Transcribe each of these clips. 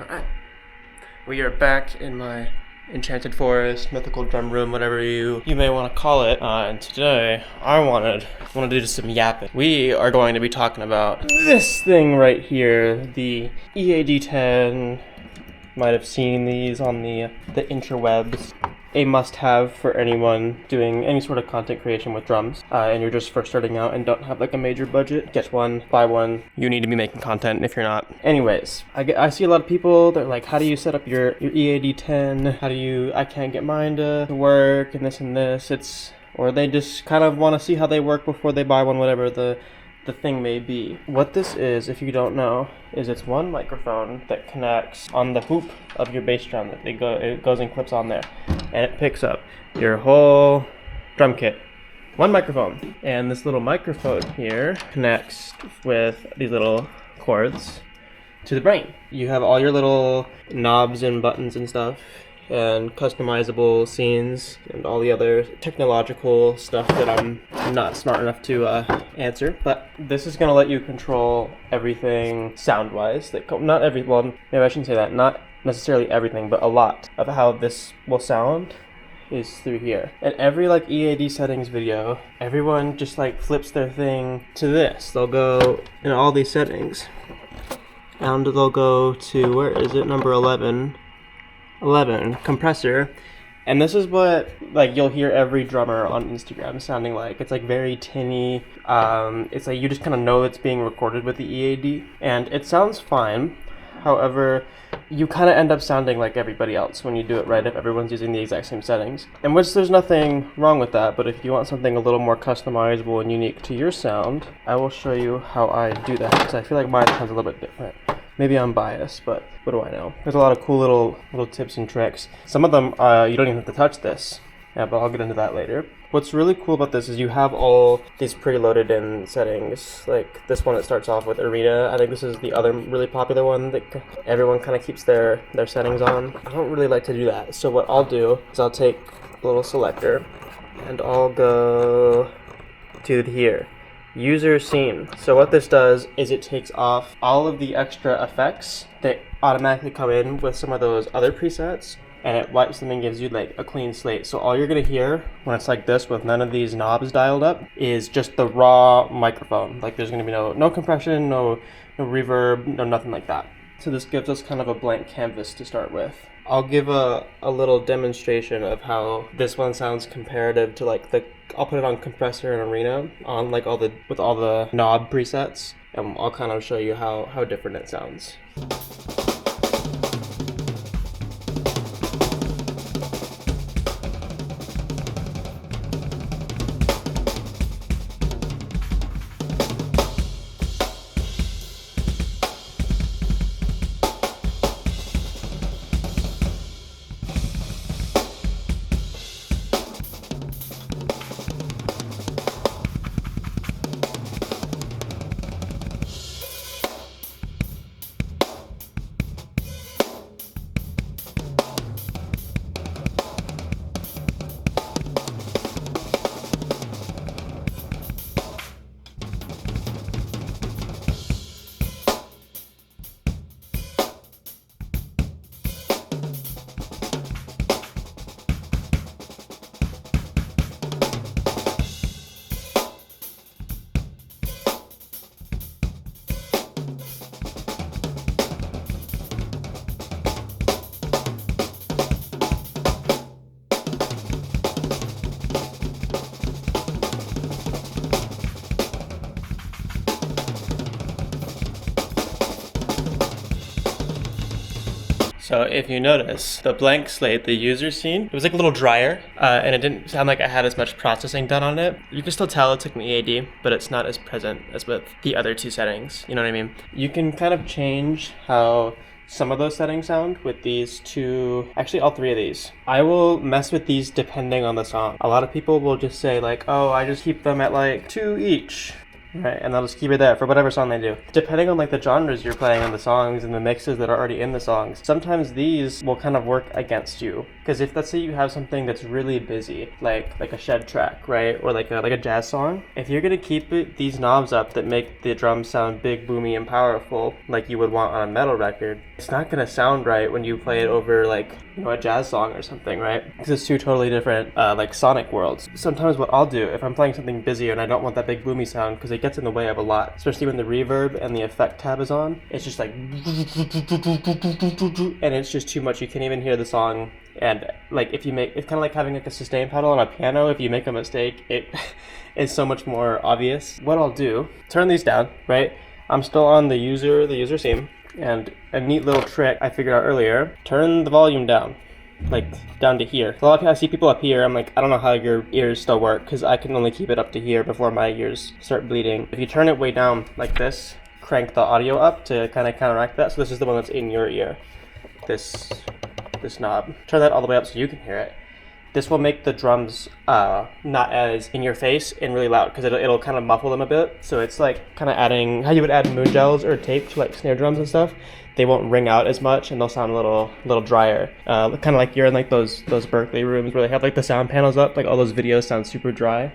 Alright, we are back in my enchanted forest, mythical drum room, whatever you may want to call it. And today I want to do some yapping. We are going to be talking about this thing right here, the EAD-10. Might have seen these on the interwebs. A must-have for anyone doing any sort of content creation with drums, and you're just first starting out and don't have like a major budget. Get one, buy one. You need to be making content if you're not. Anyways, I see a lot of people, they're like, how do you set up your EAD-10? I can't get mine to work and this. Or they just kind of want to see how they work before they buy one, whatever the thing may be. What this is, if you don't know, is it's one microphone that connects on the hoop of your bass drum. It goes and clips on there, and it picks up your whole drum kit. One microphone, and this little microphone here connects with these little cords to the brain. You have all your little knobs and buttons and stuff, and customizable scenes and all the other technological stuff that I'm not smart enough to answer. But this is going to let you control everything sound-wise. Maybe I shouldn't say that. Not necessarily everything, but a lot of how this will sound is through here. And every EAD settings video, everyone just flips their thing to this. They'll go in all these settings, and they'll go to, where is it, number 11, compressor. And this is what you'll hear every drummer on Instagram sounding like. It's very tinny. It's you just kind of know it's being recorded with the EAD, and it sounds fine. However, you kind of end up sounding like everybody else when you do it right, if everyone's using the exact same settings. And which there's nothing wrong with that, but if you want something a little more customizable and unique to your sound, I will show you how I do that, because I feel like mine sounds a little bit different. Maybe I'm biased, but what do I know? There's a lot of cool little tips and tricks. Some of them, you don't even have to touch this. Yeah, but I'll get into that later. What's really cool about this is you have all these preloaded in settings. Like this one that starts off with Arena. I think this is the other really popular one that everyone kind of keeps their settings on. I don't really like to do that. So what I'll do is I'll take a little selector and I'll go to here. User scene. So what this does is it takes off all of the extra effects that automatically come in with some of those other presets, and it wipes them and gives you a clean slate. So all you're gonna hear when it's like this with none of these knobs dialed up is just the raw microphone. There's gonna be no compression, no reverb, no nothing like that. So this gives us kind of a blank canvas to start with. I'll give a little demonstration of how this one sounds comparative to I'll put it on compressor and Arena on with all the knob presets, and I'll kind of show you how different it sounds. So if you notice, the blank slate, the user scene, it was a little drier, and it didn't sound like I had as much processing done on it. You can still tell it took an EAD, but it's not as present as with the other two settings, you know what I mean? You can kind of change how some of those settings sound with these two, actually all three of these. I will mess with these depending on the song. A lot of people will just say oh, I just keep them at 2 each. right? And I'll just keep it there for whatever song they do. Depending on like the genres you're playing on the songs and the mixes that are already in the songs, sometimes these will kind of work against you. Because if, let's say you have something that's really busy, like a shed track, right? Or like a jazz song, if you're gonna keep these knobs up that make the drums sound big, boomy, and powerful, like you would want on a metal record, it's not gonna sound right when you play it over like, you know, a jazz song or something, right? Because it's two totally different like sonic worlds. Sometimes what I'll do, if I'm playing something busy and I don't want that big boomy sound, because it gets in the way of a lot, especially when the reverb and the effect tab is on, it's just like, and it's just too much. You can't even hear the song. And like if you make, it's kind of like having like a sustain pedal on a piano. If you make a mistake, it is so much more obvious. What I'll do, turn these down, right? I'm still on the user theme, and a neat little trick I figured out earlier, turn the volume down, like down to here. A lot of people, I see people up here, I'm like, I don't know how your ears still work, because I can only keep it up to here before my ears start bleeding. If you turn it way down like this, crank the audio up to kind of counteract that. So this is the one that's in your ear, this knob. Turn that all the way up so you can hear it. This will make the drums not as in your face and really loud, because it'll kind of muffle them a bit. So it's like kind of adding how you would add moon gels or tape to like snare drums and stuff. They won't ring out as much and they'll sound a little drier. Kind of like you're in like those Berkeley rooms where they have like the sound panels up, like all those videos sound super dry.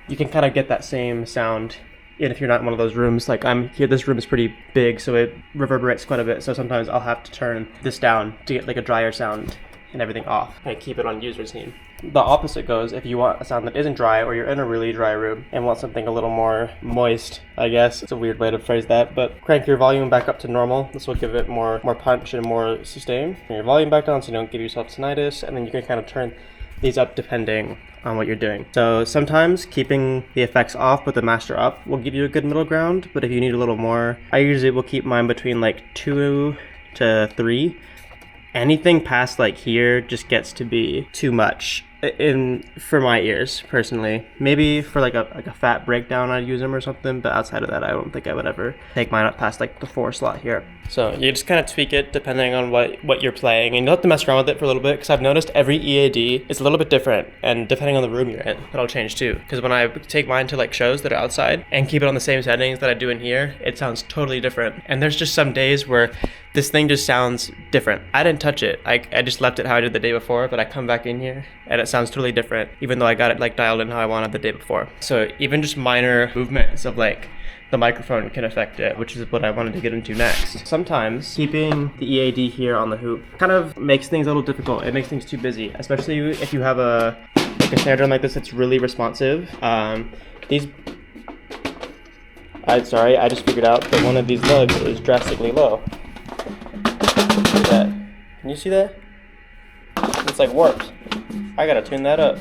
You can kind of get that same sound. And if you're not in one of those rooms, like I'm here, this room is pretty big, so it reverberates quite a bit. So sometimes I'll have to turn this down to get like a drier sound and everything off. I keep it on user scene. The opposite goes if you want a sound that isn't dry, or you're in a really dry room and want something a little more moist, I guess. It's a weird way to phrase that, but crank your volume back up to normal. This will give it more punch and more sustain. Bring your volume back down so you don't give yourself tinnitus, and then you can kind of turn these up depending on what you're doing. So sometimes keeping the effects off but the master up will give you a good middle ground, but if you need a little more, I usually will keep mine between like 2 to 3. Anything past like here just gets to be too much for my ears personally. Maybe for like a fat breakdown I'd use them or something, but outside of that I don't think I would ever take mine up past like the 4 slot here. So you just kind of tweak it depending on what you're playing, and you'll have to mess around with it for a little bit, because I've noticed every EAD is a little bit different, and depending on the room you're in, that'll change too. Because when I take mine to like shows that are outside and keep it on the same settings that I do in here, it sounds totally different. And there's just some days where this thing just sounds different. I didn't touch it. I just left it how I did the day before, but I come back in here and it sounds totally different, even though I got it like dialed in how I wanted the day before. So even just minor movements of like the microphone can affect it, which is what I wanted to get into next. Sometimes keeping the EAD here on the hoop kind of makes things a little difficult. It makes things too busy, especially if you have a snare drum like this that's really responsive. I just figured out that one of these lugs is drastically low. Look at that. Can you see that? It's like warped. I gotta tune that up.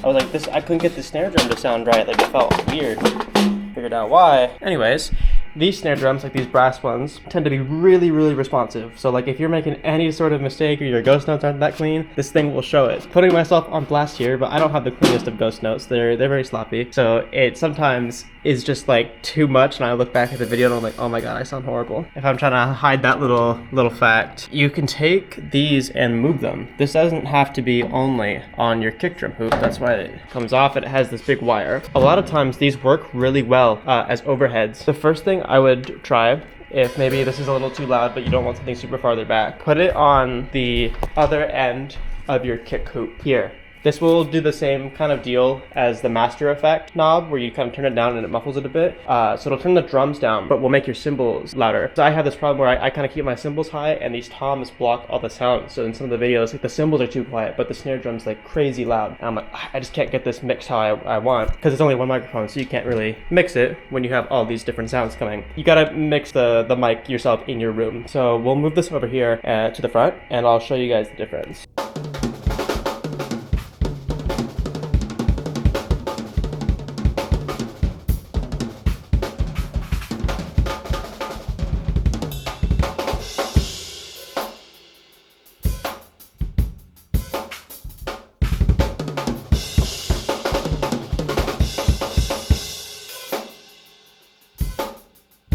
I was like, I couldn't get the snare drum to sound right. Like, it felt weird. Figured out why. Anyways, these snare drums, like these brass ones, tend to be really, really responsive. So like if you're making any sort of mistake or your ghost notes aren't that clean, this thing will show it. Putting myself on blast here, but I don't have the cleanest of ghost notes. They're very sloppy. So it sometimes is just like too much, and I look back at the video and I'm like, oh my god, I sound horrible. If I'm trying to hide that little fact, you can take these and move them. This doesn't have to be only on your kick drum hoop. That's why it comes off and it has this big wire. A lot of times these work really well as overheads. The first thing I would try, if maybe this is a little too loud but you don't want something super farther back, put it on the other end of your kick hoop here. This will do the same kind of deal as the master effect knob, where you kind of turn it down and it muffles it a bit. So it'll turn the drums down, but will make your cymbals louder. So I have this problem where I kind of keep my cymbals high and these toms block all the sound. So in some of the videos, like the cymbals are too quiet, but the snare drum's like crazy loud. And I'm like, I just can't get this mixed how I want, because it's only one microphone, so you can't really mix it when you have all these different sounds coming. You gotta mix the mic yourself in your room. So we'll move this over here to the front, and I'll show you guys the difference.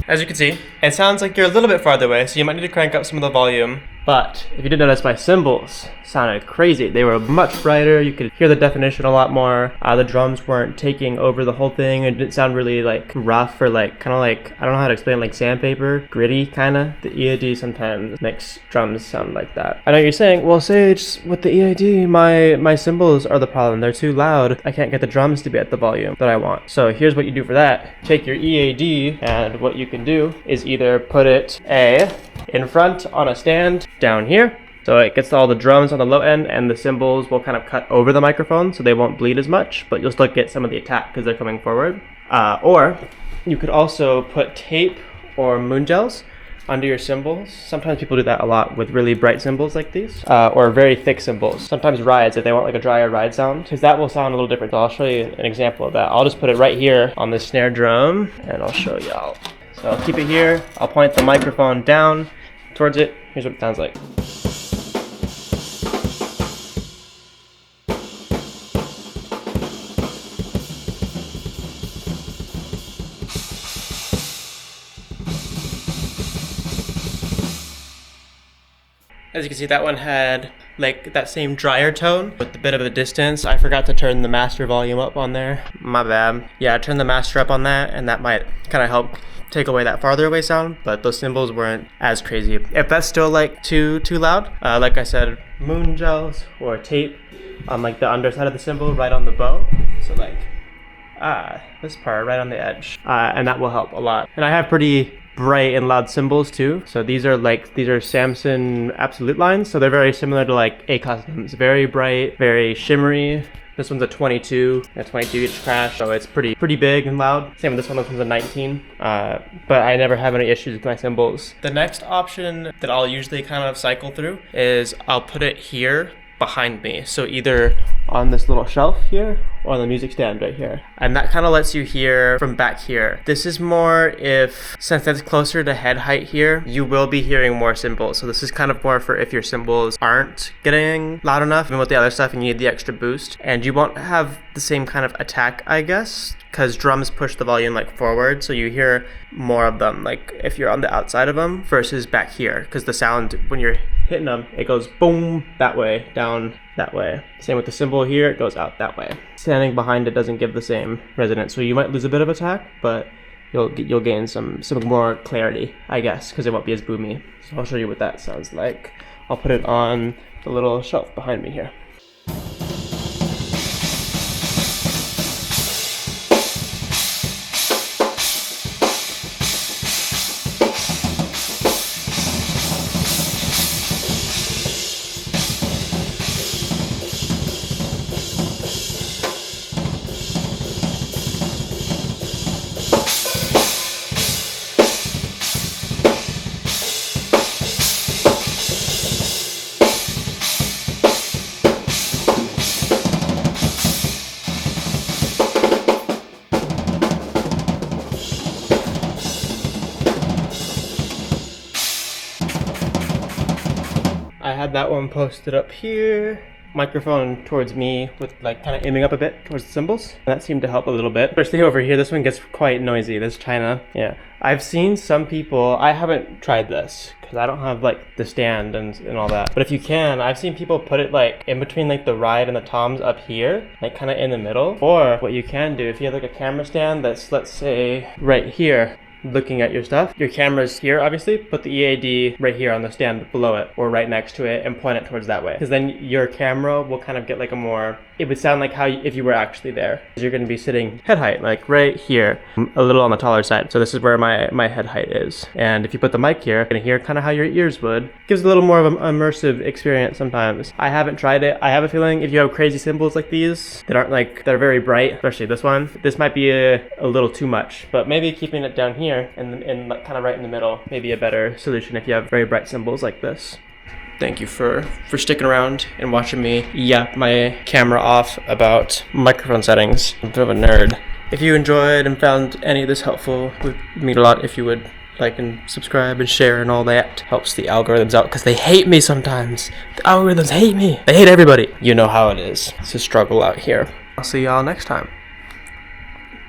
As you can see, it sounds like you're a little bit farther away, so you might need to crank up some of the volume But if you did notice, my cymbals sounded crazy. They were much brighter. You could hear the definition a lot more. The drums weren't taking over the whole thing. It didn't sound really like rough or like kind of like, I don't know how to explain, like sandpaper, gritty kind of. The EAD sometimes makes drums sound like that. I know you're saying, well, Sage, with the EAD, my cymbals are the problem. They're too loud. I can't get the drums to be at the volume that I want. So here's what you do for that. Take your EAD, and what you can do is either put it in front on a stand down here, so it gets all the drums on the low end, and the cymbals will kind of cut over the microphone so they won't bleed as much, but you'll still get some of the attack because they're coming forward. Or you could also put tape or moon gels under your cymbals. Sometimes people do that a lot with really bright cymbals like these, or very thick cymbals. Sometimes rides, if they want like a drier ride sound, because that will sound a little different. So I'll show you an example of that. I'll just put it right here on this snare drum, and I'll show y'all. So I'll keep it here. I'll point the microphone down towards it. Here's what it sounds like. As you can see, that one had like that same drier tone with a bit of a distance. I forgot to turn the master volume up on there. My bad. Yeah, I turned the master up on that, and that might kind of help take away that farther away sound, but those cymbals weren't as crazy. If that's still like too loud, like I said, moon gels or tape on like the underside of the cymbal right on the bow. So like this part right on the edge, and that will help a lot. And I have pretty bright and loud cymbals too. So these are Samson absolute lines. So they're very similar to like A Customs. Very bright, very shimmery. This one's a 22 inch crash, so it's pretty big and loud. Same with this one. This one's a 19. But I never have any issues with my cymbals. The next option that I'll usually kind of cycle through is I'll put it here behind me. So either on this little shelf here or on the music stand right here. And that kind of lets you hear from back here. This is more since that's closer to head height here, you will be hearing more cymbals. So this is kind of more for if your cymbals aren't getting loud enough, even with the other stuff, and you need the extra boost. And you won't have the same kind of attack, I guess, because drums push the volume like forward, so you hear more of them, like if you're on the outside of them versus back here, because the sound when you're hitting them, it goes boom that way, down that way. Same with the cymbal here, it goes out that way. Standing behind it doesn't give the same resonance, so you might lose a bit of attack, but you'll gain some more clarity, I guess, because it won't be as boomy. So I'll show you what that sounds like. I'll put it on the little shelf behind me here. I had that one posted up here, microphone towards me with like kind of aiming up a bit towards the cymbals. And that seemed to help a little bit. Especially over here, this one gets quite noisy, this China. Yeah, I've seen some people, I haven't tried this because I don't have like the stand and all that. But if you can, I've seen people put it like in between like the ride and the toms up here, like kind of in the middle. Or what you can do, if you have like a camera stand that's, let's say, right here, looking at your stuff. Your camera's here, obviously. Put the EAD right here on the stand below it or right next to it and point it towards that way. Because then your camera will kind of get like it would sound like if you were actually there. You're going to be sitting head height, like right here, a little on the taller side. So this is where my head height is. And if you put the mic here, you're going to hear kind of how your ears would. Gives a little more of an immersive experience sometimes. I haven't tried it. I have a feeling if you have crazy cymbals like these that are very bright, especially this one, this might be a little too much. But maybe keeping it down here and kind of right in the middle may be a better solution if you have very bright cymbals like this. Thank you for sticking around and watching me yap my camera off about microphone settings. I'm a bit of a nerd. If you enjoyed and found any of this helpful, it would mean a lot if you would like and subscribe and share and all that. Helps the algorithms out because they hate me sometimes. The algorithms hate me. They hate everybody. You know how it is. It's a struggle out here. I'll see y'all next time.